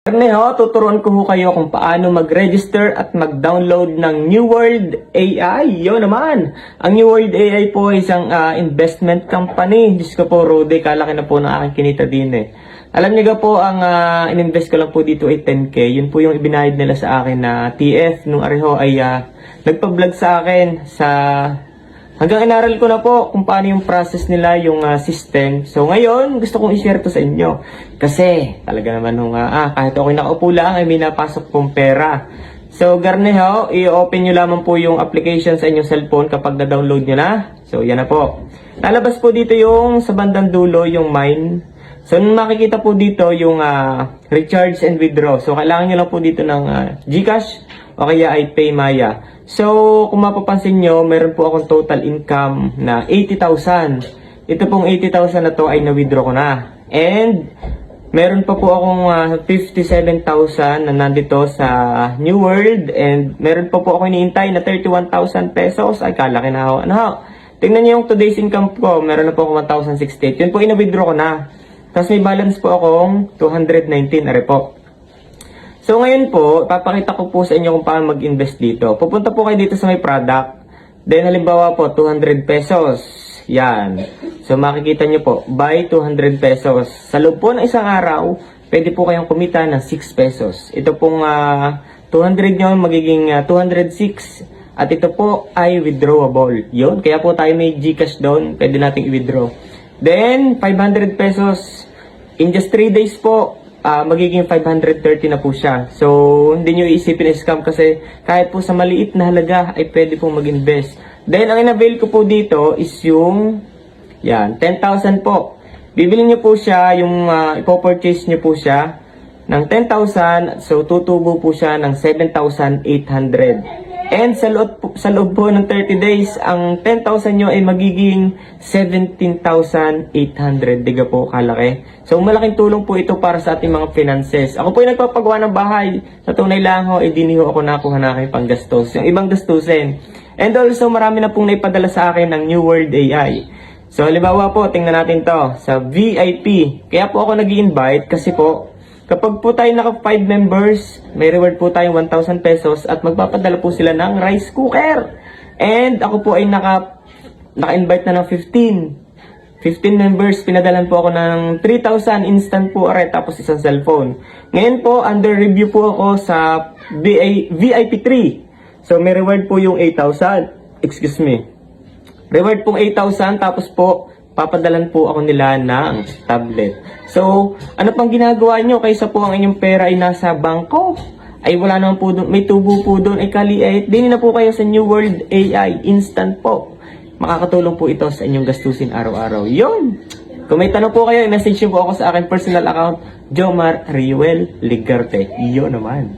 Neho, tuturuan ko ho kayo kung paano mag-register at mag-download ng New World AI. Yun naman. Ang New World AI po ay isang investment company. Diyos ko po, Rode, kalaki na po ng aking kinita din eh. Alam niyo po, ang in-invest ko lang po dito ay 10K. Yun po yung ibinayad nila sa akin na TF nung areho ay nagpa-vlog sa akin sa... Hanggang inaral ko na po kung paano yung process nila, yung system. So ngayon, gusto kong i-share to sa inyo. Kasi talaga naman nung kahit ako'y nakaupo lang, ay may napasok pong pera. So garneho, i-open nyo lamang po yung application sa inyong cellphone kapag na-download nyo na. So yan na po. Lalabas po dito yung sa bandang dulo, yung mine. So makikita po dito yung recharge and withdraw. So kailangan nyo lang po dito ng GCash o kaya ay Paymaya. So, kung mapapansin nyo, meron po akong total income na 80,000. Ito pong 80,000 na to ay na-withdraw ko na. And, meron pa po akong 57,000 na nandito sa New World. And, meron pa po ako iniintay na 31,000 pesos. Ay, kalaki na ako. Ano? Tingnan nyo yung today's income ko. Meron na po ako 1,068. Yun po, ina-withdraw ko na. Tapos may balance po akong 219. Are po. So ngayon po, papakita ko po sa inyo kung paano mag-invest dito. Pupunta po kayo dito sa may product. Then halimbawa po, 200 pesos. Yan. So makikita nyo po, buy 200 pesos. Sa loob po ng isang araw, pwede po kayong kumita ng 6 pesos. Ito pong 200 nyo, magiging 206. At ito po ay withdrawable. Yun, kaya po tayo may GCash doon, pwede nating i-withdraw. Then, 500 pesos. In just 3 days po, magiging 530 na po siya. So, hindi nyo iisipin scam kasi kahit po sa maliit na halaga ay pwede pong mag-invest. Then, ang in-avail ko po dito is yung, yan, 10,000 po. Bibili nyo po siya, yung ipo-purchase nyo po siya ng 10,000. So, tutubo po siya ng 7,800. And sa loob po ng 30 days, ang 10,000 nyo ay magiging 17,800. Diga po kalaki. So malaking tulong po ito para sa ating mga finances. Ako po ay nagpapagawa ng bahay. Sa tunay lang ho, diniho ako nakuha na aking panggastos. Yung ibang gastusin. And also marami na pong naipadala sa akin ng New World AI. So halimbawa po, tingnan natin to sa VIP. Kaya po ako nag-i-invite kasi po, kapag po tayo naka 5 members, may reward po tayong 1,000 pesos at magpapadala po sila ng rice cooker. And ako po ay naka-invite na ng 15 members. Pinadalan po ako ng 3,000 instant po aray, tapos isang cellphone. Ngayon po, under review po ako sa VIP 3. So may reward po yung 8,000. Excuse me. Reward pong 8,000 tapos po papadalan po ako nila ng tablet. So, ano pang ginagawa nyo kaysa po ang inyong pera ay nasa bangko? Ay wala naman po doon, may tubo po doon, ay kaliit. Dini na po kayo sa New World AI, instant po. Makakatulong po ito sa inyong gastusin araw-araw. Yun! Kung may tanong po kayo, i-message nyo po ako sa aking personal account, Jomar Riuel Ligarte. Yun naman.